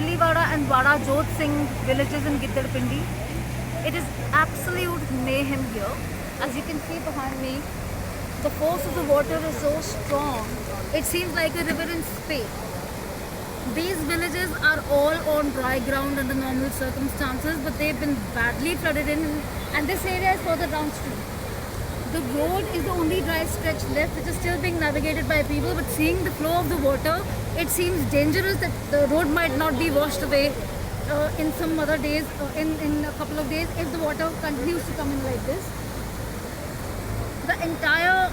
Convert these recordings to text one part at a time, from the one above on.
Killivada and Vada Jodh Singh villages in Giddarpindi. It is absolute mayhem here. As you can see behind me, the force of the water is so strong. It seems like a river in space. These villages are all on dry ground under normal circumstances, but they've been badly flooded in, and this area is further downstream. The road is the only dry stretch left, which is still being navigated by people, but seeing the flow of the water, it seems dangerous that the road might not be washed away in some other days, in a couple of days, if the water continues to come in like this. The entire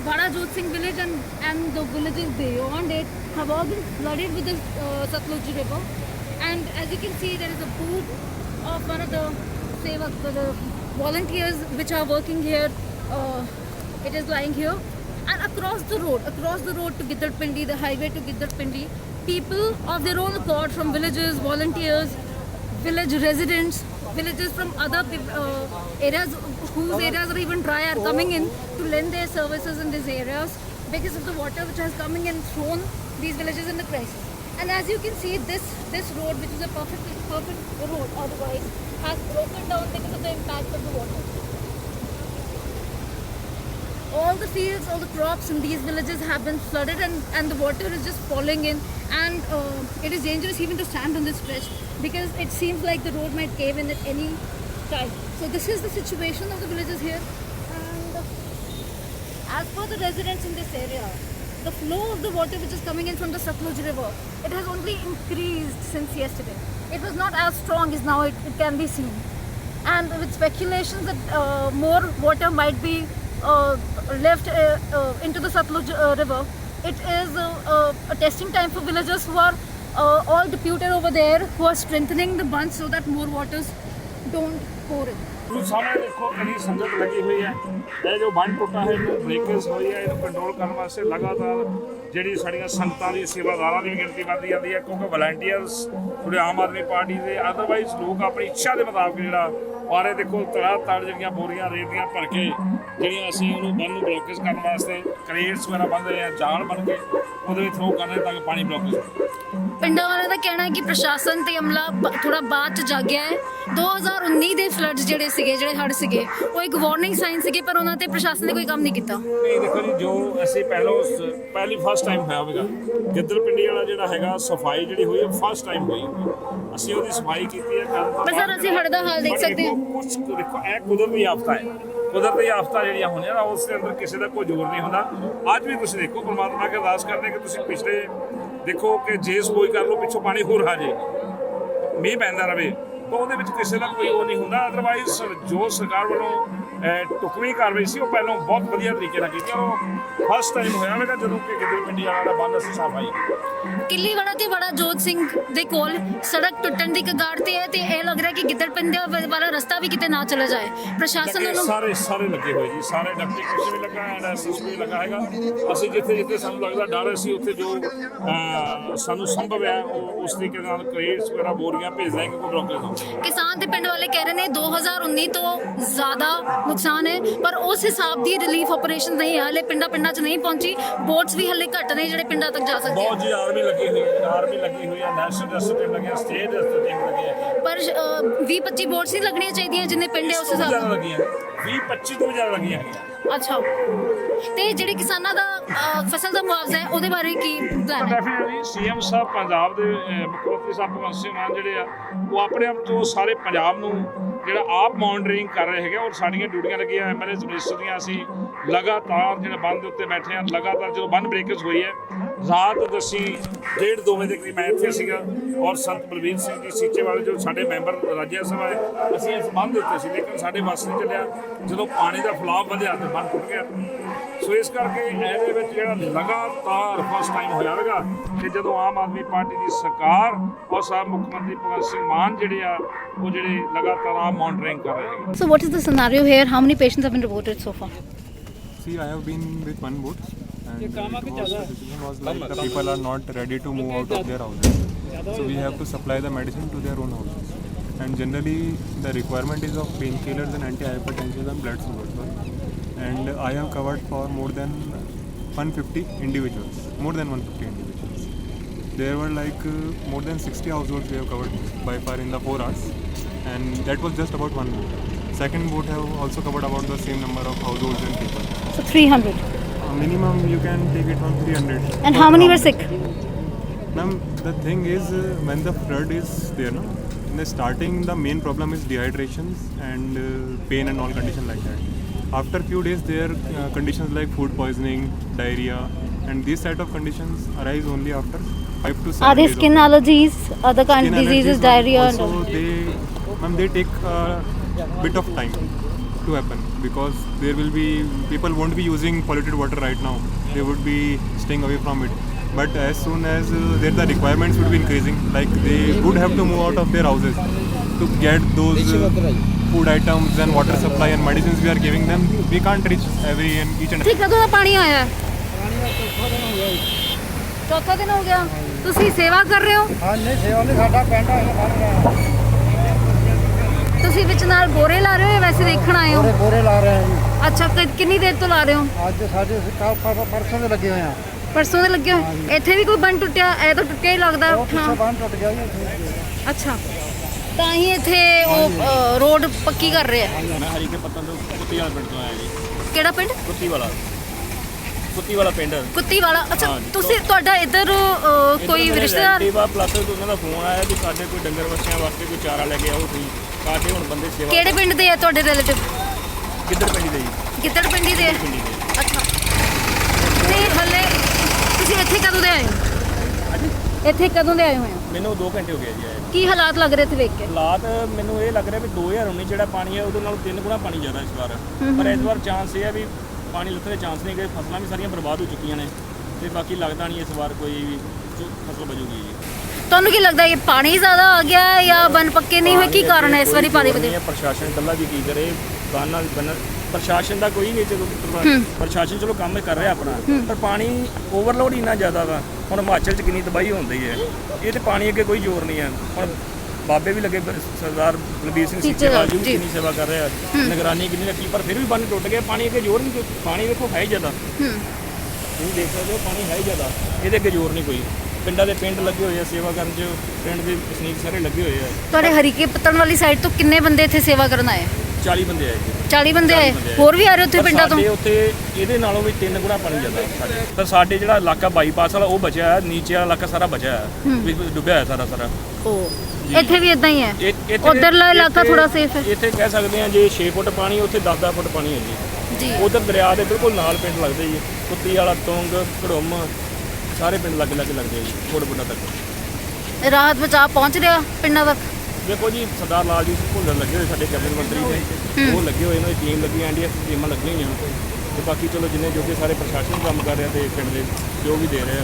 Vada Jodh Singh village and the villages beyond it have all been flooded with the Satluj river. And as you can see, there is a boot of one of the the volunteers which are working here. It is lying here. And across the road to Giddarpindi, the highway to Giddarpindi, people of their own accord from villages, volunteers, village residents, villages from other areas whose areas are even dry are coming in to lend their services in these areas because of the water which has coming and thrown these villages in the crisis. And as you can see, this road, which is a perfect road otherwise, has broken down because of the impact of the water. All the fields, all the crops in these villages have been flooded, and the water is just falling in, and it is dangerous even to stand on this stretch because it seems like the road might cave in at any time. So this is the situation of the villages here, and as per the residents in this area, the flow of the water which is coming in from the Satluj river, it has only increased since yesterday. It was not as strong as now it can be seen, and with speculations that more water might be left into the Satluj river. It is a testing time for villagers who are all deputed over there, who are strengthening the bunch so that more waters don't pour in. ਸਾਹਮਣੇ ਦੇਖੋ ਕਿੰਨੀ ਸੰਗਤ ਲੱਗੀ ਹੋਈ ਹੈ। ਇਹ ਜੋ ਬੰਨ ਟੁੱਟਾ ਹੈ ਇਹਨੂੰ ਬ੍ਰੇਕੇਜ ਹੋਈ ਹੈ, ਇਹਨੂੰ ਕੰਟਰੋਲ ਕਰਨ ਵਾਸਤੇ ਲਗਾਤਾਰ ਜਿਹੜੀ ਸਾਡੀਆਂ ਸੰਗਤਾਂ ਦੀ ਸੇਵਾਦਾਰਾਂ ਦੀ ਗਿਣਤੀ ਵੱਧਦੀ ਜਾਂਦੀ ਹੈ, ਕਿਉਂਕਿ ਵਲੰਟੀਅਰਸ ਥੋੜੇ ਆਮ ਆਦਮੀ ਪਾਰਟੀ ਦੇ ਅਦਰਵਾਈਜ਼ ਲੋਕ ਆਪਣੀ ਇੱਛਾ ਦੇ ਮੁਤਾਬਕ ਜਿਹੜਾ ਆਰੇ ਦੇਖੋ ਤੜ ਜਿਹੜੀਆਂ ਬੋਰੀਆਂ ਰੇਤ ਦੀਆਂ ਭਰ ਕੇ ਜਿਹੜੀਆਂ ਅਸੀਂ ਉਹਨੂੰ ਬੰਨ ਨੂੰ ਬਲੋਕੇਜ ਕਰਨ ਵਾਸਤੇ ਕ੍ਰੇਟਸ ਵਗੈਰਾ ਬੰਨ ਰਹੇ ਆ, ਜਾਲ ਬਣ ਕੇ ਉਹਦੇ ਵਿੱਚ ਥਰੋ ਕਰ ਰਹੇ ਤਾਂ ਕਿ ਪਾਣੀ ਬਲੋਕੇਜ ਹੋਵੇ। ਪਿੰਡਾਂ ਵਾਲਿਆਂ ਦਾ ਕਹਿਣਾ ਹੈ ਕਿ ਪ੍ਰਸ਼ਾਸਨ ਤੇ ਅਮਲਾ ਥੋੜਾ ਬਾਅਦ ਚ ਜਾਗਿਆ ਹੈ। 2019 ਦੇ ਫਲੱਡ ਜਿਹੜੇ ਹੜ੍ਹ ਸੀਗੇ ਉਹ ਇੱਕ ਵਾਰਨਿੰਗ ਸਾਈਨ ਸੀਗੇ, ਪਰ ਉਹਨਾਂ ਤੇ ਪ੍ਰਸ਼ਾਸਨ ਨੇ ਕੋਈ ਕੰਮ ਨਹੀਂ ਕੀਤਾ। ਨਹੀਂ ਦੇਖੋ ਜੀ, ਜੋ ਅਸੀਂ ਪਹਿਲੀ ਫਸਟ ਟਾਈਮ ਹੋਇਆ ਹੋਵੇਗਾ ਗਿੱਦੜਪਿੰਡੀ ਵਾਲਾ ਜਿਹੜਾ ਹੈਗਾ ਸਫਾਈ ਜਿਹੜੀ ਹੋਈ ਹੈ ਫਸਟ ਟਾਈਮ ਹੋਈ, ਅਸੀਂ ਉਹਦੀ ਸਫਾਈ ਕੀਤੀ ਹੈ। ਪਰ ਸਰ ਅਸੀਂ ਹੜ੍ਹ ਦਾ ਹਾਲ ਦੇਖ ਸਕਦੇ ਹਾਂ। ਕੁਝ ਦੇਖੋ ਇਹ ਕੁਦਰਤੀ ਆਫਤਾਂ ਹੈ, ਕੁਦਰਤੀ ਆਫਤਾਂ ਜਿਹੜੀਆਂ ਹੁੰਦੀਆਂ ਨਾ ਉਸ ਦੇ ਅੰਦਰ ਕਿਸੇ ਦਾ ਕੋਈ ਜ਼ੋਰ ਨਹੀਂ ਹੁੰਦਾ। ਅੱਜ ਵੀ ਤੁਸੀਂ ਦੇਖੋ ਪਰਮਾਤਮਾ ਅੱਗੇ ਅਰਦਾਸ ਕਰਦੇ ਕਿ ਤੁਸੀਂ ਪਿਛਲੇ ਦੇਖੋ ਕਿ ਜੇ ਸੋਈ ਕਰ ਲਓ ਪਿੱਛੋਂ ਪਾਣੀ ਹੋਰ ਆ ਜੇ, ਮੀਂਹ ਪੈਂਦਾ ਰਹੇ ਤਾਂ ਉਹਦੇ ਵਿੱਚ ਕਿਸੇ ਦਾ ਕੋਈ ਉਹ ਨਹੀਂ ਹੁੰਦਾ। ਅਦਰਵਾਈਜ਼ ਜੋ ਸਰਕਾਰ ਵੱਲੋਂ ਟੁਕਵੀਂ ਕਾਰਵਾਈ ਸੀ ਉਹ ਪਹਿਲਾਂ ਬਹੁਤ ਵਧੀਆ ਤਰੀਕੇ ਨਾਲ ਕੀਤੀ, ਉਹ ਫਸਟ ਟਾਈਮ ਹੋਇਆ ਹੋਵੇਗਾ ਜਦੋਂ ਕਿ ਗਿੱਦੜਪਿੰਡੀ ਵਾਲਾ ਦਾ ਬੰਨ ਅਸੀਂ ਸਫਾਈ। ਕਿੱਲੀਵਾੜਾ ਤੇ ਵੜਾ ਜੋਧ ਸਿੰਘ ਦੇ ਕੋਲ ਸੜਕ ਟੁੱਟਣ ਦੀ ਕਗਾਰ ਤੇ ਹੈ ਤੇ ਇਹ ਲੱਗ ਰਿਹਾ ਕਿ ਗਿੱਦੜਪਿੰਡੀ ਵਾਲਾ ਰਸਤਾ ਵੀ ਕਿਤੇ ਨਾ ਚਲਾ ਜਾਏ। ਪ੍ਰਸ਼ਾਸਨ ਨੂੰ ਸਾਰੇ ਲੱਗੇ ਹੋਏ ਜੀ, ਸਾਰੇ ਡਿਪਟੀ ਕਮਿਸ਼ਨਰ ਵੀ ਲੱਗਾ ਐਂਡ ਐਸਐਸਪੀ ਵੀ ਲੱਗਾ ਹੈਗਾ। ਅਸੀਂ ਜਿੱਥੇ ਸਾਨੂੰ ਲੱਗਦਾ ਡਰ ਅਸੀਂ ਉੱਥੇ ਜੋ ਸਾਨੂੰ ਸੰਭਵ ਹੈ ਉਸ ਤਰੀਕੇ ਨਾਲ ਕ੍ਰੇਟਸ ਵਗੈਰਾ ਬੋਰੀਆਂ ਭੇਜ ਦਾਂਗੇ ਕੋਈ ਬਲੋਕੇਜ ਨਾ। ਕਿਸਾਨ ਦੇ ਪਿੰਡ ਵਾਲੇ ਕਹਿ ਰਹੇ ਨੇ 2019 ਤੋਂ ਜ਼ਿਆਦਾ ਨੁਕਸਾਨ ਹੈ, ਪਰ ਉਸ ਹਿਸਾਬ ਦੀ ਰਿਲੀਫ ਆਪਰੇਸ਼ਨ ਨਹੀਂ ਹੈ, ਹਲੇ ਪਿੰਡਾਂ 'ਚ ਨਹੀਂ ਪਹੁੰਚੀ। ਬੋਟਸ ਵੀ ਹਲੇ ਘੱਟ ਨੇ ਜਿਹੜੇ ਪਿੰਡਾਂ ਤੱਕ ਜਾ ਸਕਦੇ। ਬਹੁਤ ਜੀ ਆਰਮੀ ਲੱਗੀ ਹੋਈ ਹੈ, ਨੈਸ਼ਨਲ ਰੈਸਕਿਊ ਟੀਮ ਲੱਗੀ ਹੈ, ਸਟੇਟ ਰੈਸਕਿਊ ਟੀਮ ਲੱਗੀ ਹੈ, ਪਰ 20-25 ਬੋਟਸ ਹੀ ਲੱਗਣੀਆਂ ਚਾਹੀਦੀਆਂ ਜਿੰਨੇ ਪਿੰਡ ਹੈ ਉਸ ਹਿਸਾਬ ਨਾਲ ਲੱਗੀਆਂ 20-25 ਤੋਂ ਜ਼ਿਆਦਾ ਲੱਗੀਆਂ ਹੈਗੀਆਂ। ਅੱਛਾ, ਤੇ ਜਿਹੜੇ ਕਿਸਾਨਾਂ ਦਾ ਫਸਲ ਦਾ ਮੁਆਵਜ਼ਾ ਹੈ ਉਹਦੇ ਬਾਰੇ ਕੀ ਪਲਾਨ ਹੈ? ਡੈਫੀਨਿਟਲੀ ਸੀਐਮ ਸਾਹਿਬ ਪੰਜਾਬ ਦੇ ਮੁੱਖ ਮੰਤਰੀ ਸਾਹਿਬ ਭਗਵੰਤ ਸਿੰਘ ਮਾਨ ਜਿਹੜੇ ਆ ਉਹ ਆਪਣੇ ਆਪ ਤੋਂ ਸਾਰੇ ਪੰਜਾਬ ਨੂੰ ਜਿਹੜਾ ਆਪ ਮੋਨੀਟਰਿੰਗ ਕਰ ਰਹੇ ਹੈਗੇ ਔਰ ਸਾਡੀਆਂ ਡਿਊਟੀਆਂ ਲੱਗੀਆਂ ਐਮਐਲਏ ਮਿਨਿਸਟਰ ਦੀਆਂ। ਅਸੀਂ ਲਗਾਤਾਰ ਜਿਹੜਾ ਬੰਨ ਦੇ ਉੱਤੇ ਬੈਠੇ ਹਾਂ, ਲਗਾਤਾਰ ਜਦੋਂ ਬੰਨ ਬ੍ਰੇਕਰਸ ਹੋਈ ਹੈ ਰਾਤ ਅਸੀਂ 1:30-2 ਵਜੇ ਦੇ ਕਰੀਬ ਮੈਂ ਇੱਥੇ ਸੀਗਾ ਔਰ ਸੰਤ ਬਲਵੀਰ ਸਿੰਘ ਜੀ ਸੀਚੇ ਵਾਲੇ ਜੋ ਸਾਡੇ ਮੈਂਬਰ ਰਾਜ ਸਭਾ ਹੈ ਅਸੀਂ ਇਸ ਬੰਨ ਦੇ ਉੱਤੇ ਸੀ, ਲੇਕਿਨ ਸਾਡੇ ਵੱਸ ਨਹੀਂ ਚੱਲਿਆ ਜਦੋਂ ਪਾਣੀ ਦਾ ਫਲਾਅ ਵਧਿਆ ਤੇ ਬੰਨ ਟੁੱਟ ਗਿਆ। ਸੋ ਇਸ ਕਰਕੇ ਇਹਦੇ ਵਿੱਚ ਜਿਹੜਾ ਲਗਾਤਾਰ ਫਸਟ ਟਾਈਮ ਹੋਇਆ ਹੋਵੇਗਾ ਕਿ ਜਦੋਂ ਆਮ ਆਦਮੀ ਪਾਰਟੀ ਦੀ ਸਰਕਾਰ ਔਰ ਸਾਹਿਬ ਮੁੱਖ ਮੰਤਰੀ ਭਗਵੰਤ ਸਿੰਘ ਮਾਨ ਜਿਹੜੇ ਆ ਉਹ ਜਿਹੜੇ ਲਗਾਤਾਰ ਆਪ ਮੋਨੀਟਰਿੰਗ ਕਰ ਰਹੇ ਹੈਗੇ। So what is the scenario here? How many patients have been reported so far? See, I have been with one boat and the decision was like the people are not ready to move out of their houses. So we have to supply the medicine to their own houses. And generally the requirement is of painkillers and antihypertensives and blood sugars. And I have covered for more than 150 individuals. there were like more than 60 households we have covered by far in the 4 hours, and that was just about one boat. Second boat have also covered about the same number of households and people. So 300. Minimum you can take it from 300. And how many were sick? Ma'am, the thing is when the flood is there, no, in the starting the main problem is dehydration and pain and all conditions like that. After few days there conditions like food poisoning, diarrhea, and these type of conditions arise only after 5 to 7 Are they days. skin allergies, other kind of Skin diseases, allergies diarrhea? also And they take a bit of time to happen, because there will be people won't be using polluted water right now. They would be staying away from it. But as soon as the requirements would be increasing, like they would have to move out of their houses to get those food items and water supply and medicines we are giving them. We can't reach each and ਠੀਕ ਕਦੋਂ ਦਾ ਪਾਣੀ ਆਇਆ? ਚੌਥਾ ਦਿਨ ਹੋ ਗਿਆ। ਤੁਸੀਂ ਸੇਵਾ ਕਰ ਰਹੇ ਹੋ? ਹਾਂ ਨਹੀਂ ਸੇਵਾ ਨਹੀਂ ਸਾਡਾ ਪਿੰਡ ਹੈ ਬਣ ਰਿਹਾ ਤੁਸੀਂ ਵਿੱਚ ਨਾਲ ਬੋਰੇ ਲਾ ਰਹੇ ਹੋ ਜਾਂ ਵੈਸੇ ਦੇਖਣ ਆਏ ਹੋ? ਬੋਰੇ ਲਾ ਰਹੇ ਹਾਂ ਅੱਛਾ ਕਿੰਨੀ ਦੇਰ ਤੋਂ ਲਾ ਰਹੇ ਹੋ? ਜੀ ਅੱਜ ਸਾਡੇ ਪਰਸੋਂ ਦੇ ਲੱਗੇ ਹੋਏ ਆ ਪਰਸੋਂ ਦੇ ਲੱਗੇ ਹੋਏ। ਇੱਥੇ ਵੀ ਕੋਈ ਬੰਨ ਟੁੱਟਿਆ? ਇਹ ਤਾਂ ਟੁੱਟਿਆ ਹੀ ਲੱਗਦਾ। ਉਹ ਪਿੱਛੇ ਬੰਨ ਟੁੱਟ ਗਿਆ ਜੀ ਅੱਛਾ ਤਾਂ ਹੀ ਇੱਥੇ ਉਹ ਰੋਡ ਪੱਕੀ ਕਰ ਰਹੇ ਆ। ਮੈਂ ਹਰੀਕੇ ਪੱਤਨ ਤੋਂ ਕੁੱਤੀ ਵਾਲਾ ਪਿੰਡ ਤੋਂ ਆਇਆ ਜੀ। ਕਿਹੜਾ ਪਿੰਡ? ਕੁੱਤੀ ਵਾਲਾ ਪਿੰਡ। ਕੁੱਤੀ ਵਾਲਾ। ਅੱਛਾ ਹਾਂਜੀ। ਤੁਸੀਂ ਤੁਹਾਡਾ ਇੱਧਰ ਕੋਈ ਰਿਸ਼ਤੇਦਾਰ? ਵਾ ਪਲੱਸ ਉਹਨਾਂ ਦਾ ਫੋਨ ਆਇਆ ਵੀ ਸਾਡੇ ਕੋਈ ਡੰਗਰ ਵੱਛਿਆਂ ਵਾਸਤੇ ਕੋਈ ਚਾਰਾ ਲੈ ਕੇ ਆਓ ਤੁਸੀਂ। ਸਾਡੇ ਹੁਣ ਬੰਦੇ ਸੇਵਾ ਕਿਹੜੇ ਪਿੰਡ ਦੇ ਆ ਤੁਹਾਡੇ ਰਿਲੇਟਿਵ? ਕਿੱਧਰ ਪਿੰਡੀ ਦੇ ਜੀ? ਗਿੱਦੜ ਪਿੰਡੀ ਦੇ? ਪਿੰਡੀ ਦੇ। ਅੱਛਾ ਤੇ ਹਲੇ ਤੁਸੀਂ ਇੱਥੇ ਕਦੋਂ ਦੇ ਆਏ ਹੋ? ਇੱਥੇ ਕਦੋਂ ਦੇ ਆਏ ਹੋਏ ਹੋ? ਮੈਨੂੰ 2 ਘੰਟੇ ਹੋ ਗਏ ਜੀ ਆਏ। ਕੀ ਹਾਲਾਤ ਲੱਗ ਰਹੇ ਇੱਥੇ ਵੇਖ ਕੇ? ਹਾਲਾਤ ਮੈਨੂੰ ਇਹ ਲੱਗ ਰਿਹਾ ਵੀ 2019 ਜਿਹੜਾ ਪਾਣੀ ਹੈ ਉਹਦੇ ਨਾਲੋਂ 3 ਗੁਣਾ ਪਾਣੀ ਜ਼ਿਆਦਾ ਇਸ ਵਾਰ। ਪਰ ਇਸ ਵਾਰ ਚਾਂਸ ਇਹ ਹੈ ਵੀ ਪਾਣੀ ਲੱਥਣ ਦੇ ਚਾਂਸ ਨਹੀਂ, ਕਿ ਫਸਲਾਂ ਵੀ ਸਾਰੀਆਂ ਬਰਬਾਦ ਹੋ ਚੁੱਕੀਆਂ ਨੇ ਤੇ ਬਾਕੀ ਲੱਗਦਾ ਨਹੀਂ ਇਸ ਵਾਰ ਕੋਈ ਵੀ ਫਸਲ ਬਚੂਗੀ ਜੀ। ਤੁਹਾਨੂੰ ਕੀ ਲੱਗਦਾ ਇਹ ਪਾਣੀ ਜ਼ਿਆਦਾ ਆ ਗਿਆ ਹੈ ਜਾਂ ਬੰਨ ਪੱਕੇ ਨਹੀਂ ਹੋਏ? ਕੀ ਕਾਰਨ ਹੈ ਇਸ ਵਾਰੀ ਪਾਣੀ ਵਧੇ? ਪ੍ਰਸ਼ਾਸਨ ਇਕੱਲਾ ਵੀ ਕੀ ਕਰੇ? ਬੰਨ ਪ੍ਰਸ਼ਾਸਨ ਦਾ ਕੋਈ ਨਹੀਂ, ਚਲੋ ਪ੍ਰਸ਼ਾਸਨ ਚਲੋ ਕੰਮ ਕਰ ਰਿਹਾ ਆਪਣਾ, ਪਰ ਪਾਣੀ ਓਵਰਲੋਡ ਇੰਨਾ ਜ਼ਿਆਦਾ ਵਾ। ਹੁਣ ਹਿਮਾਚਲ 'ਚ ਕਿੰਨੀ ਤਬਾਹੀ ਹੁੰਦੀ ਹੈ, ਇਹ ਤੇ ਪਾਣੀ ਅੱਗੇ ਕੋਈ ਜ਼ੋਰ ਨਹੀਂ ਹੈ। ਹੁਣ ਬਾਬੇ ਵੀ ਲੱਗੇ, ਸਰਦਾਰ ਬਲਬੀਰ ਸਿੰਘ ਸੀਚੇਵਾਲ ਜੀ ਵੀ ਕਿੰਨੀ ਸੇਵਾ ਕਰ ਰਿਹਾ, ਨਿਗਰਾਨੀ ਕਿੰਨੀ ਰੱਖੀ, ਪਰ ਫਿਰ ਵੀ ਬੰਨ ਟੁੱਟ ਗਿਆ। ਪਾਣੀ ਅੱਗੇ ਜ਼ੋਰ ਨਹੀਂ, ਪਾਣੀ ਵੇਖੋ ਹੈ ਹੀ ਜ਼ਿਆਦਾ। ਤੁਸੀਂ ਦੇਖ ਸਕਦੇ ਹੋ ਪਾਣੀ ਹੈ ਹੀ ਜ਼ਿਆਦਾ, ਇਹਦੇ ਅੱਗੇ ਜ਼ੋਰ ਨਹੀਂ ਕੋਈ। ਪਿੰਡਾਂ ਦੇ ਪਿੰਡ ਲੱਗੇ ਹੋਏ ਆ ਸੇਵਾ ਕਰਨ 'ਚ, ਪਿੰਡ ਦੇ ਵਸਨੀਕ ਸਾਰੇ ਲੱਗੇ ਹੋਏ ਆ। ਤੁਹਾਡੇ ਹਰੀਕੇ ਪੱਤਣ ਵਾਲੀ ਸਾਈਡ ਤੋਂ ਕਿੰਨੇ ਬੰਦੇ ਇੱਥੇ ਸੇਵਾ ਕਰਨ ਆਏ? 40 ਬੰਦੇ ਆਏ ਜੀ। 40 ਬੰਦੇ ਆਏ। ਹੋਰ ਵੀ ਆ ਰਹੇ ਉੱਥੇ ਪਿੰਡਾਂ ਤੋਂ? ਸਾਡੇ ਉੱਥੇ ਇਹਦੇ ਨਾਲੋਂ ਵੀ 3 ਗੁਣਾ ਪਾਣੀ ਜ਼ਿਆਦਾ ਸਾਡੇ। ਪਰ ਸਾਡੇ ਜਿਹੜਾ ਇਲਾਕਾ ਬਾਈਪਾਸ ਵਾਲਾ ਉਹ ਬਚਿਆ ਹੈ, ਨੀਚੇ ਵਾਲਾ ਇਲਾਕਾ ਸਾਰਾ ਬਚਿਆ ਹੈ, ਵੀ ਡੁੱਬਿਆ ਹੋਇਆ ਸਾਰਾ। ਉਹ ਇੱਥੇ ਵੀ ਇਦਾਂ ਹੀ ਹੈ? ਇੱਥੇ ਉਧਰਲਾ ਇਲਾਕਾ ਥੋੜਾ ਸੇਫ ਹੈ? ਇੱਥੇ ਕਹਿ ਸਕਦੇ ਆ ਜੇ 6 ਫੁੱਟ ਪਾਣੀ, ਉੱਥੇ 10-10 ਫੁੱਟ ਪਾਣੀ ਹੈ ਜੀ। ਉਧਰ ਦਰਿਆ ਦੇ ਬਿਲਕੁਲ ਨਾਲ ਪਿੰਡ ਲੱਗਦੇ ਜੀ, ਕੁੱਤੀ ਵਾਲਾ, ਤੁੰਗ, ਘੜੁੰਮ, ਸਾਰੇ ਪਿੰਡ ਲੱਗੇ ਲੱਗਦੇ ਆ ਜੀ, ਫੁੱਟ ਤੱਕ। ਰਾਹਤ ਬਚਾਅ ਪਹੁੰਚ ਰਿਹਾ ਪਿੰਡਾਂ ਤੱਕ? ਦੇਖੋ ਜੀ ਸਰਦਾਰ ਲਾਲ ਜੀ ਭੁੱਲਰ ਲੱਗੇ ਹੋਏ ਸਾਡੇ ਕੈਬਨਿਟ ਮੰਤਰੀ ਨੇ, ਉਹ ਲੱਗੇ ਹੋਏ, ਇਹਨਾਂ ਦੀ ਟੀਮ ਲੱਗੀ, ਐਨਡੀਐਫ ਟੀਮਾਂ ਲੱਗੀਆਂ ਹੋਈਆਂ, ਤੇ ਬਾਕੀ ਚਲੋ ਜਿੰਨੇ ਜੋਗੇ ਸਾਰੇ ਪ੍ਰਸ਼ਾਸਨ ਕੰਮ ਕਰ ਰਿਹਾ ਤੇ ਪਿੰਡ ਦੇ ਜੋ ਵੀ ਦੇ ਰਿਹਾ,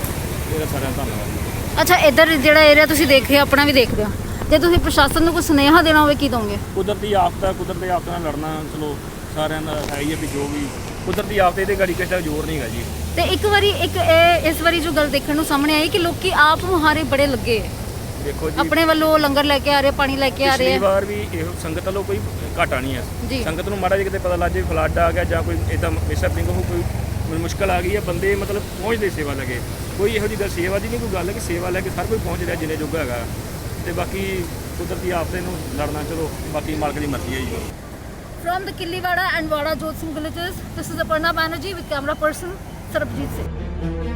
ਇਹਦਾ ਸਾਰਿਆਂ ਦਾ ਧੰਨਵਾਦ। ਅੱਛਾ ਇੱਧਰ ਜਿਹੜਾ ਏਰੀਆ ਤੁਸੀਂ ਦੇਖ ਰਹੇ ਹੋ, ਆਪਣਾ ਵੀ ਦੇਖਦੇ ਹੋ, ਜੇ ਤੁਸੀਂ ਪ੍ਰਸ਼ਾਸਨ ਨੂੰ ਕੋਈ ਸੁਨੇਹਾ ਦੇਣਾ ਹੋਵੇ ਕੀ ਦੋਗੇ? ਕੁਦਰਤੀ ਆਫਤ ਨਾਲ ਲੜਨਾ ਚਲੋ ਸਾਰਿਆਂ ਦਾ ਹੈ ਹੀ ਹੈ, ਵੀ ਜੋ ਵੀ ਕੁਦਰਤੀ ਆਫਤ ਇਹਦੇ ਗਾੜੀ ਕਿਸੇ ਦਾ ਜ਼ੋਰ ਨਹੀਂ ਹੈਗਾ ਜੀ। ਤੇ ਇਸ ਵਾਰੀ ਜੋ ਗੱਲ ਦੇਖਣ ਨੂੰ ਸਾਹਮਣੇ ਆਈ ਕਿ ਲੋਕੀ ਆਪ ਮੁਹਾਰੇ ਬੜੇ ਲੱਗੇ ਹੈ, ਦੇਖੋ ਜੀ ਆਪਣੇ ਵੱਲੋਂ ਲੰਗਰ ਲੈ ਕੇ ਆ ਰਹੇ, ਪਾਣੀ ਲੈ ਕੇ ਆ ਰਹੇ ਪਿਛਲੀ ਹੈ। ਵਾਰ ਵੀ ਇਹੋ ਸੰਗਤ ਵੱਲੋਂ ਕੋਈ ਘਾਟਾ ਨਹੀਂ ਜੀ। ਹੈ। ਸੰਗਤ ਨੂੰ ਮਾੜਾ ਜਿਹਾ ਕਿਤੇ ਪਤਾ ਲੱਗ ਜਾਏ ਫਲੱਡ ਆ ਗਿਆ ਜਾਂ ਕੋਈ ਇਦਾਂ ਮਿਸਹੈਪਨਿੰਗ ਕੋਈ ਮੁਸ਼ਕਲ ਆ ਗਈ ਹੈ, ਬੰਦੇ ਮਤਲਬ ਪਹੁੰਚਦੇ ਸੇਵਾ ਲੈ ਕੇ। ਕੋਈ ਇਹੋ ਜਿਹੀ ਗੱਲ ਸੇਵਾ ਦੀ ਨਹੀਂ ਕੋਈ ਗੱਲ ਹੈ, ਕਿ ਸੇਵਾ ਲੈ ਕੇ ਹਰ ਕੋਈ ਪਹੁੰਚ ਰਿਹਾ ਜਿੰਨੇ ਜੋਗਾ ਹੈਗਾ, ਤੇ ਬਾਕੀ ਕੁਦਰਤੀ ਆਫਤ ਨੂੰ ਲੜਨਾ ਚਲੋ ਬਾਕੀ ਮਾਲਕ ਦੀ ਮਰਜ਼ੀ ਹੈ ਜੀ। From the Kiliwada and Wada Jodh Singh villages, this is Aparna Banerjee with camera person Sarabjit Singh.